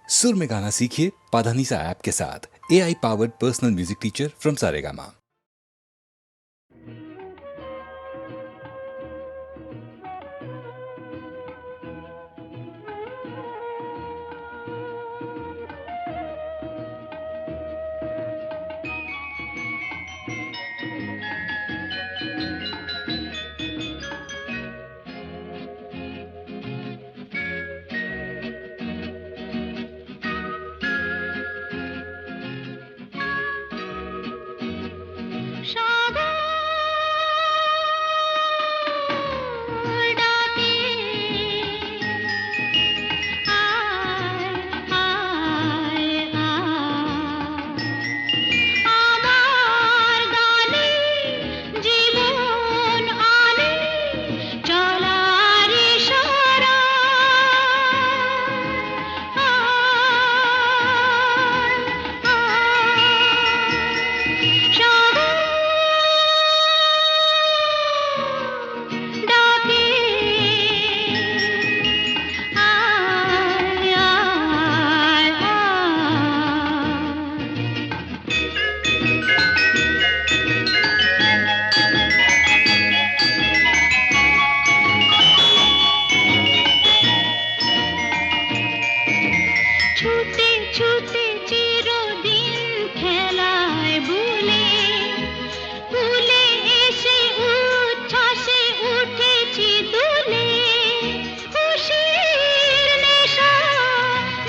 सुर में गाना सीखिए पाधानीसा ऐप के साथ। AI powered personal music teacher from Saregama. ছুটে ছুটে চিরদিন খেলায় ভুলে ভুলে এসে উচ্ছ্বাসে উঠেছি দুলে খুশির নেশা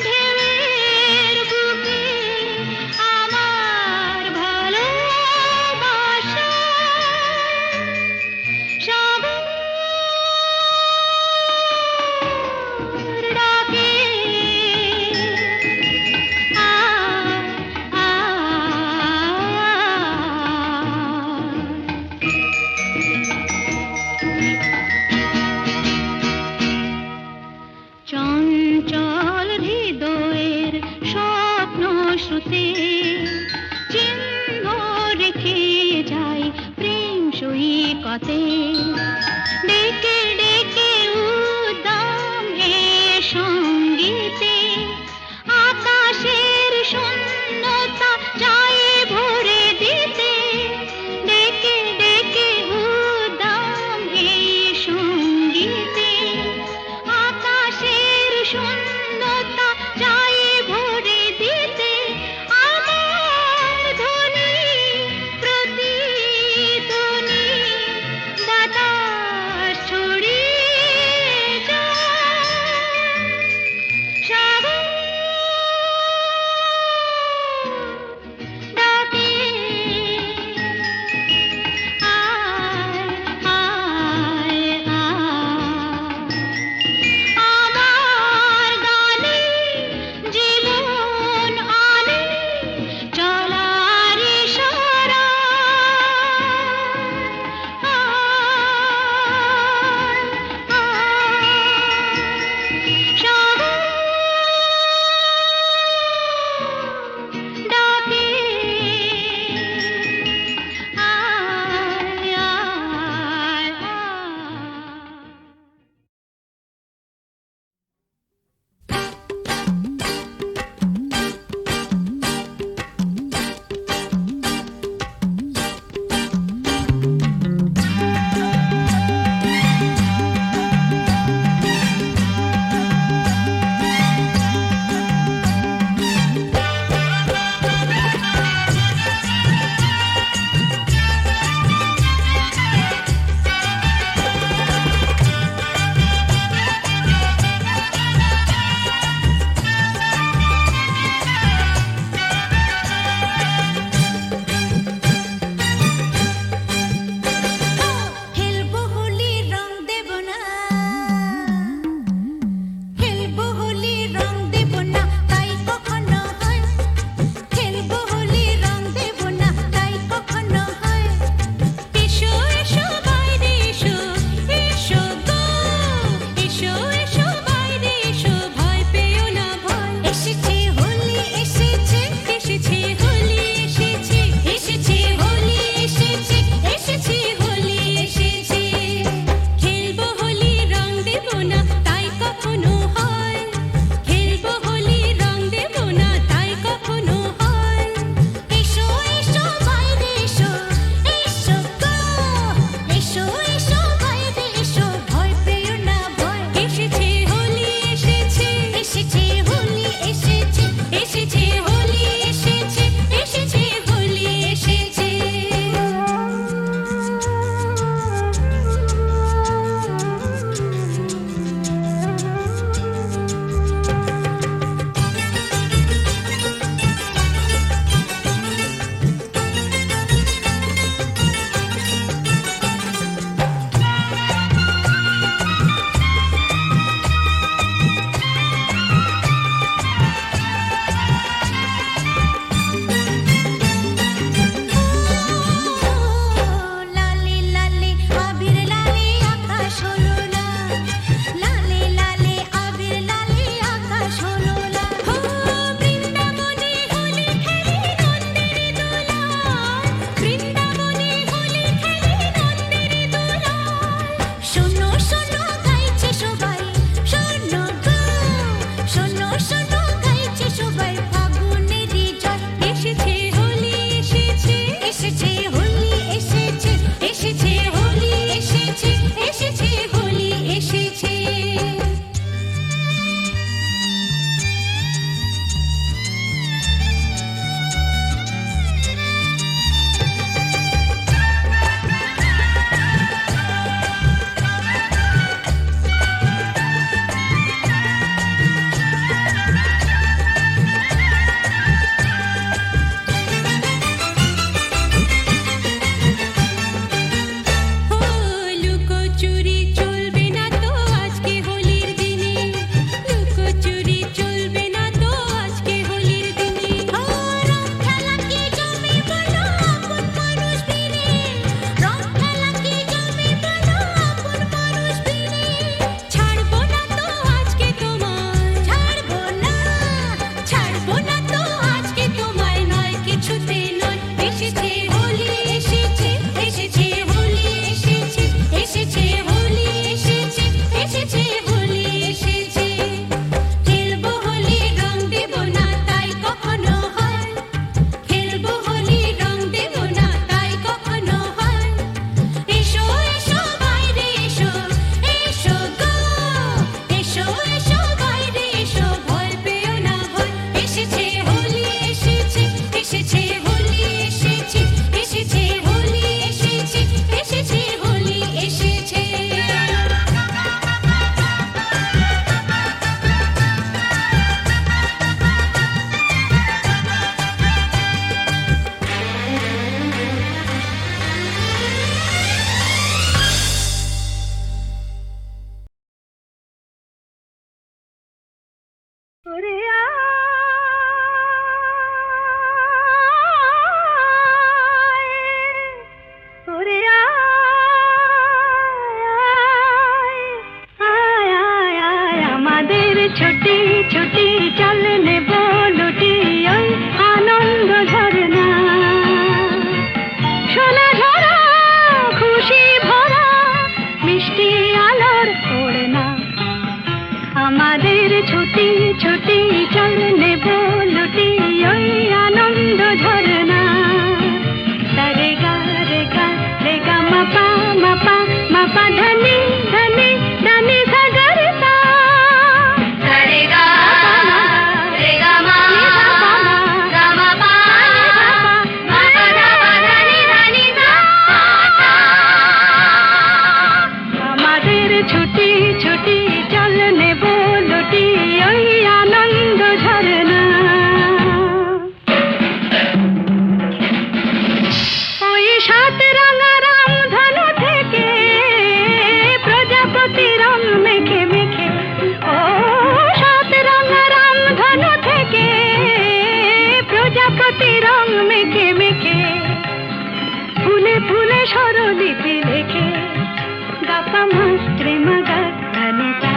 ঢেউয়ের বুকে আমার ভালোবাসা সাগর ডাকে স্মৃতি রং মেখে মেখে ফুলে ফুলে স্বরলিপি লেখে গাপা মাস্ত্রে মাগা ধানে তা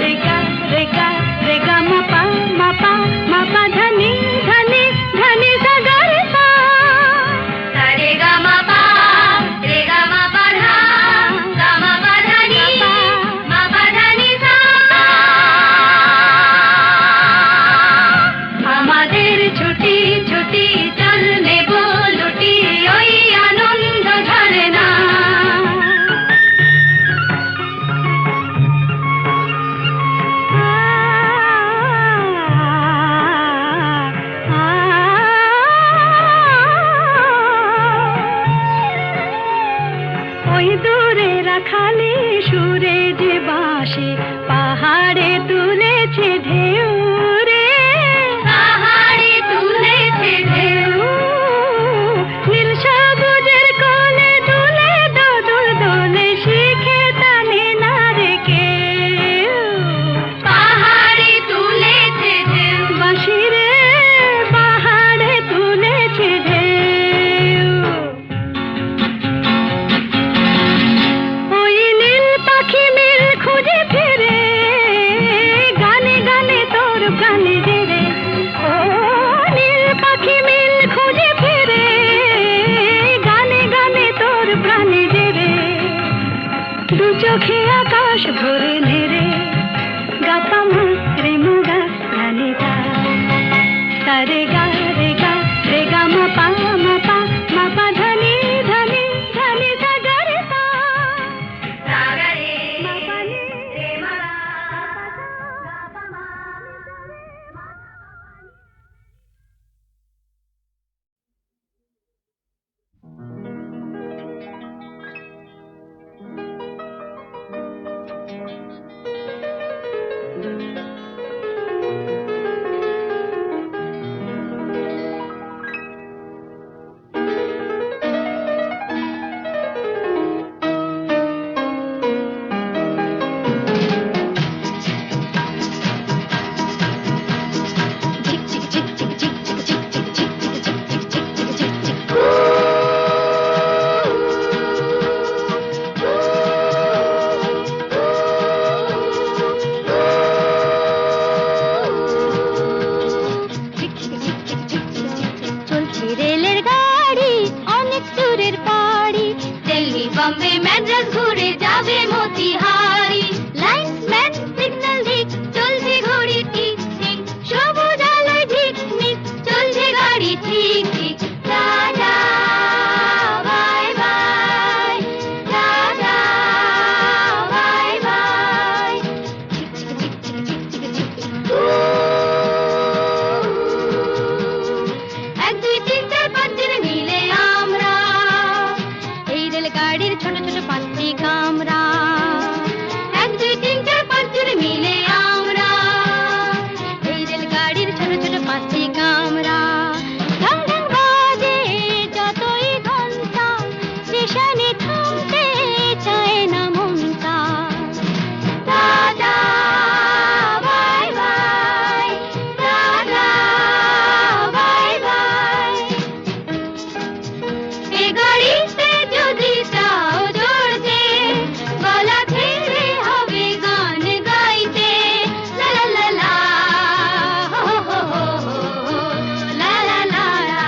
রে গা রে গা রে গা মাপা মাপা মাপা ধানি ধানি ধানি সা গা রে সা রে গা মাপা রে গা মাপা ধা গা মাপা ধানি মাপা ধানি সা আমাদের ছুটি ছুটি চল নেব লুটি ওই আনন্দ ঝরে না ওই দূরে রাখালি সুরে যে বাঁশি পাহাড়ে তুলেছে ঢেউ রে পাহাড়ে তুলেছে ঢেউ নীল সবুজের কোলে দুলে দোদুল দোলে শিখে টানে না রে কেউ পাহাড়ে তুলেছে ঢেউ বাঁশি রে পাহাড়ে তুলেছে ঢেউ ওই নীল পাখি মিল খুঁজে ফিরে গানে গানে তোর প্রাণে জেরে ও নীল পাখি মিল খুঁজে ফিরে গানে গানে তোর প্রাণে জেরে দু চোখে আকাশ ভরে নেরে গাপা মাস্ত্রে মুগা ধানে তা রে গা রে গা রে গা মাপা মাপা মাপা ধানি ধানি ধানি সা গা রে সা মাপা নি রে মা গাপা মা চলছে রেলের গাড়ি অনেক দূরের পাড়ি দিল্লি বম্বে ম্যাড্রাস ঘুরে যাবে মতিহারি লাইনম্যান সিগন্যাল দিক চলছে ঘড়ি ঠিক ঠিক সবুজ আলোয় ঝিকমিক চলছে গাড়ি ঠিক ঠিক tata bye bye tata bye by এক দুই তিন চার পাঁচ জন মিলে আমরা এই রেলগাড়ির ছোট ছোট পাঁচটি কামরা এক দুই তিন চার পাঁচ জন মিলে আমরা এই রেলগাড়ির ছোট ছোট পাঁচটি কামরা ঢং ঢং বাজে যতই ঘন্টা স্টেশনে থামতে চায় না মনটা tata bye bye tata bye bye এ গাড়িতে যদি চাও চড়তে গলা ছেড়ে হবে গান গাইতে লা লা লা লা হো হো হো হো লা লা লা লা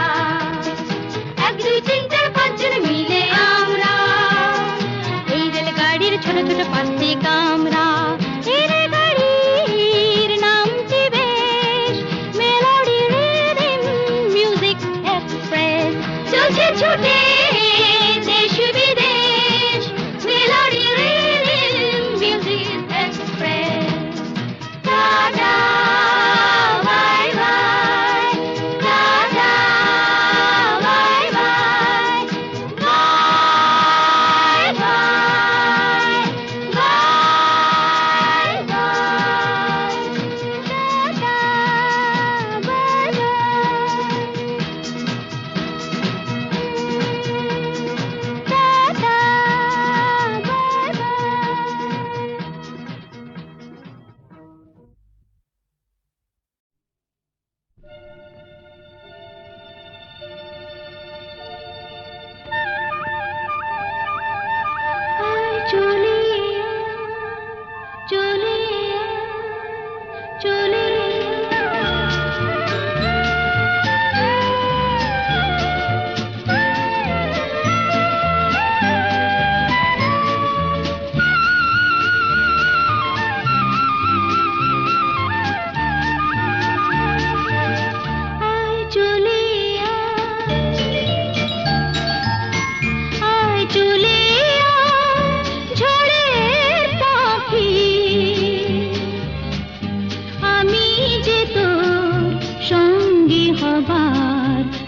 এক দুই তিন চার পাঁচ জন মিলে আমরা এই রেলগাড়ির ছোট ছোট পাঁচটি কামরা এই রেলগাড়ির নামটি বেশ মেলোডি রিদম মিউজিক এক্সপ্রেস চলছে ছুটে দেশ বিদেশ melody rhythm music express tata bye bye tata bye bye bye bye bye bye tata bye by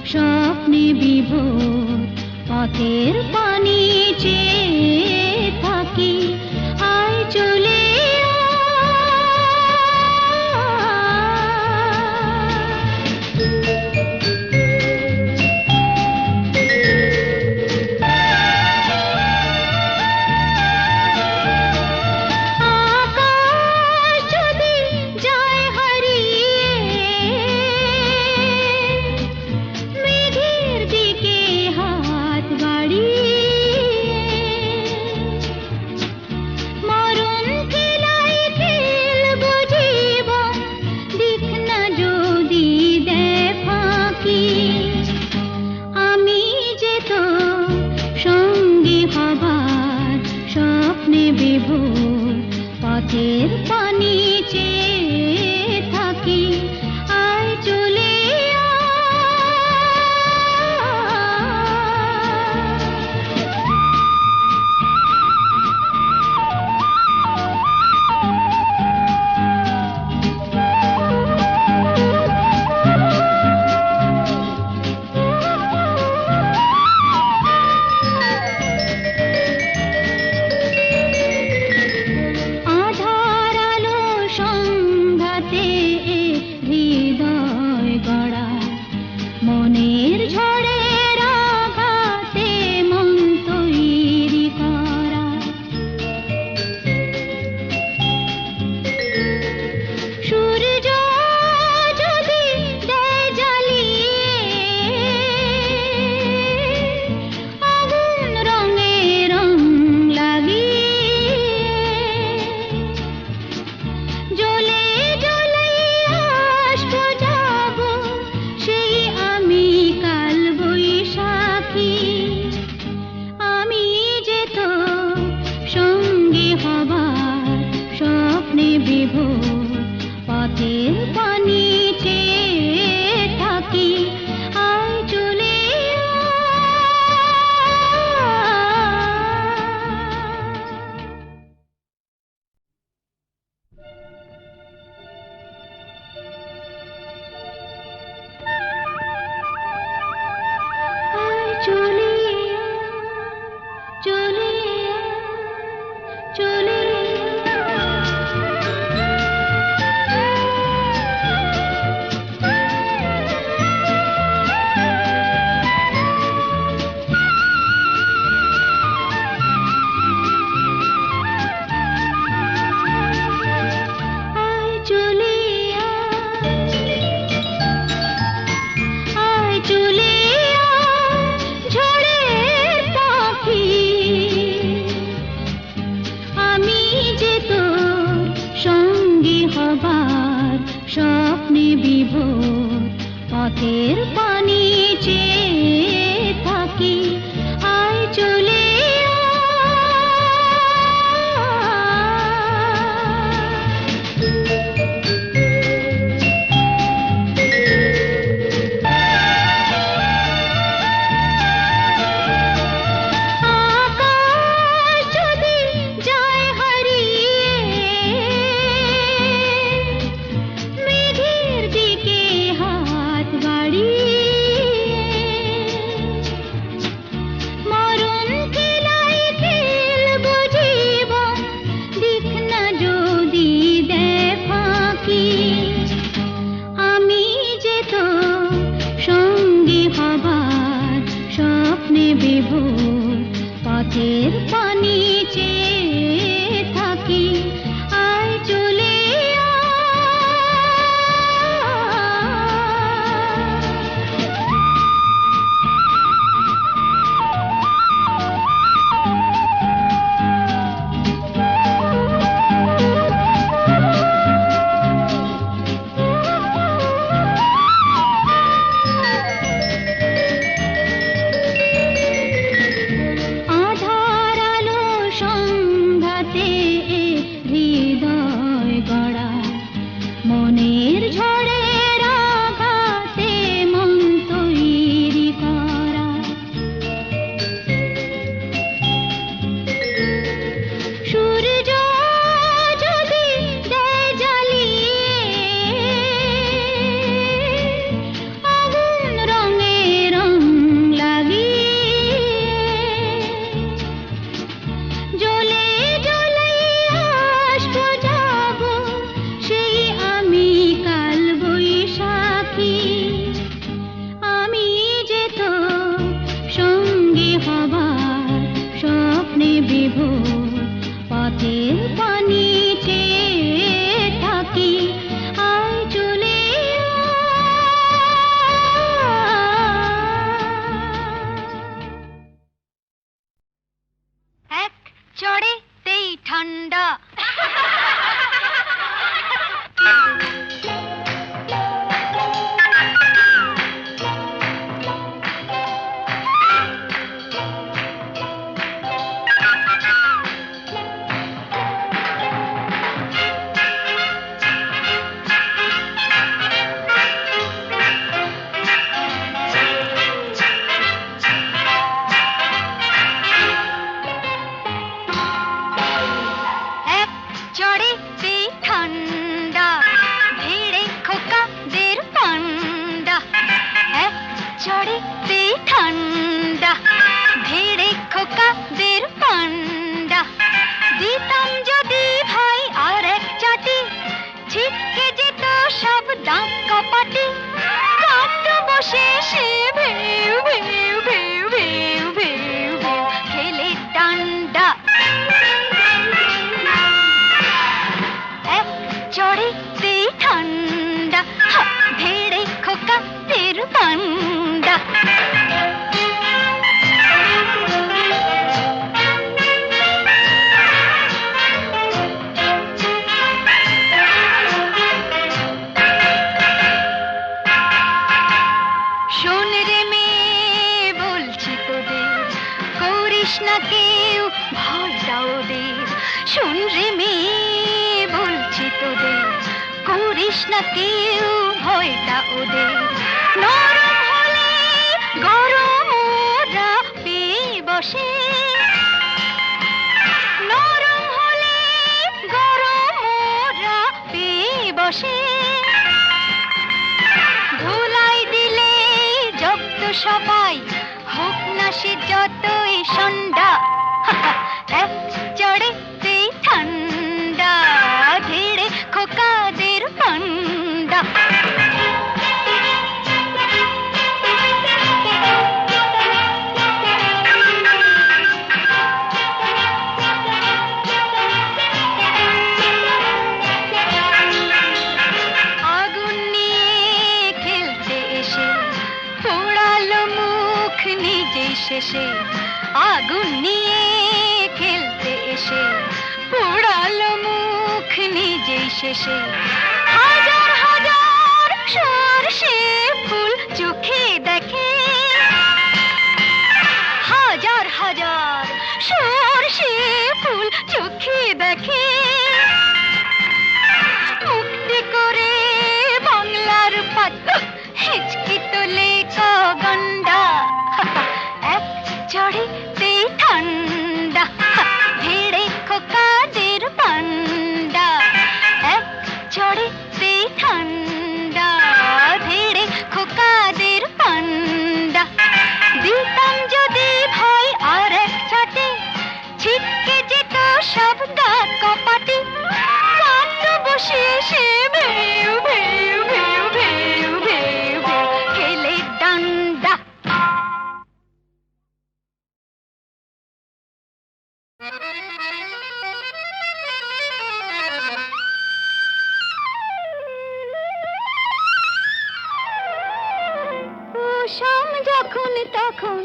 স্বপ্নে বিভোর পথের পানি চেয়ে থাকি আয় চলে বিভোর পথের পানি চেয়ে থাকি আয় চলে মনের ঝড়ের আঘাতে মন তৈরি করা সূর্য যদি দেয় জ্বালিয়ে আগুন রঙে রং লাগিয়ে জ্বলে জ্বলে আসবো যাবো সেই আমি কাল বৈশাখী আমি যে তো সঙ্গী হবার স্বপ্নে বিভোর পথের পানি চেয়ে থাকি আয় চলে চলে চলে চলে চলে আয় চলে ঝড়ের পাখি আমি যে তোর সঙ্গী হবার স্বপ্নে বিভোর পথের পানি চেয়ে থাকি আয় চলে কেউ ভয়টা ওদের নরম হলে গরম ওরা পেয়ে বসে নরম হলে গরম ওরা পেয়ে বসে ধুলাই দিলে জব্দ সবাই হোক না সে যতই সন্ধ্যা এক চড়েতেই ঠান্ডা ধীরে খোকাদের পান্ডা আগুন নিয়ে খেলতে এসে পোড়ালো মুখ নিজেই শেষে আগুন নিয়ে খেলতে এসে পোড়ালো মুখ নিজেই শেষে হাজার হাজার সরষে ফুল চোখে দেখে হাজার হাজার সরষে ফুল চোখে দেখে মুক্তি করে বাংলার পাত হিচকি তোলে গন্ডা এক চড়েতে ঠান্ডা ভিড়ে খোকাদের পান্ডা এক চড়েতে ঠান্ডা ভিড়ে খোকাদের পান্ডা দিতাম যদি ভয় আর এক ছাটে ছিটকে যেত সব গা কপাটে কান্দ বসে সে ভেউ ভেউ ভেউ ভেউ ভেউ ভেউ খেলে ডান্ডা শাম যখন তখন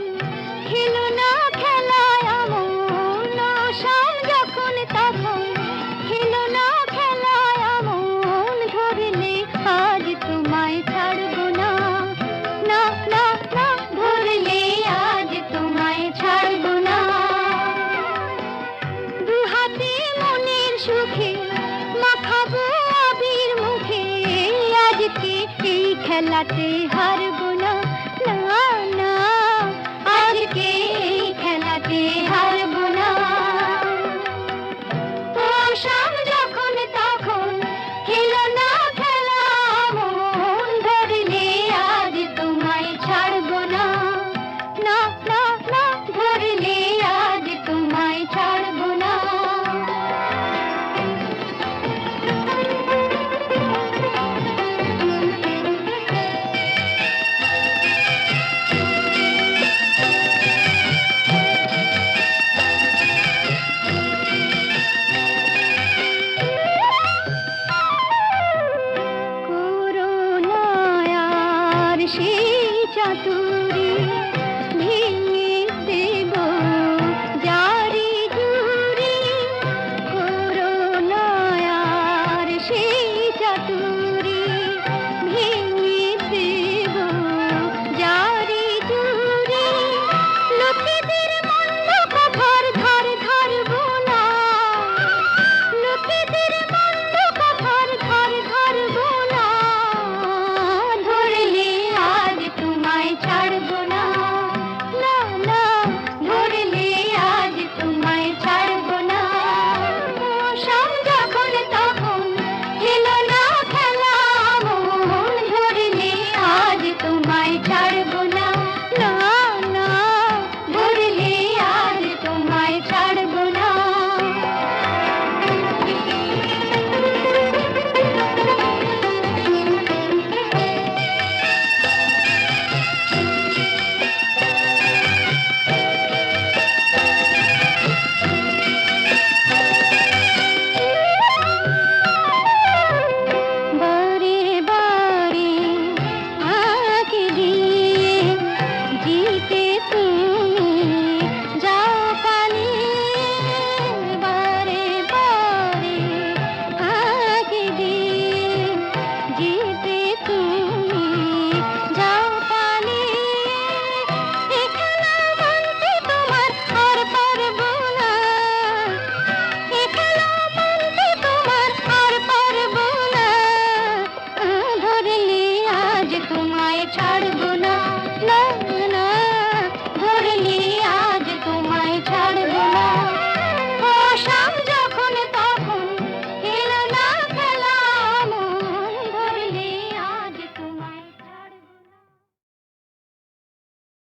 খেলো না খেলায় আমন শাম যখন তখন খেলো না খেলায় আমন ধরলে আজ তোমায় ছাড়বো না না না না ধরলে আজ তোমায় ছাড়বো না দু হাতে মনের সুখে মাখাবো আবির মুখে আজকে এই খেলাতে হারবো না না না আজকে এই খেলাতে হারবো না ও শাম যখন তখন খেলো না খেলা মন ধরলে আজ তোমায় ছাড়বো না না না না ধরলে আজ তোমায় ছাড়বো না সেই চাতুর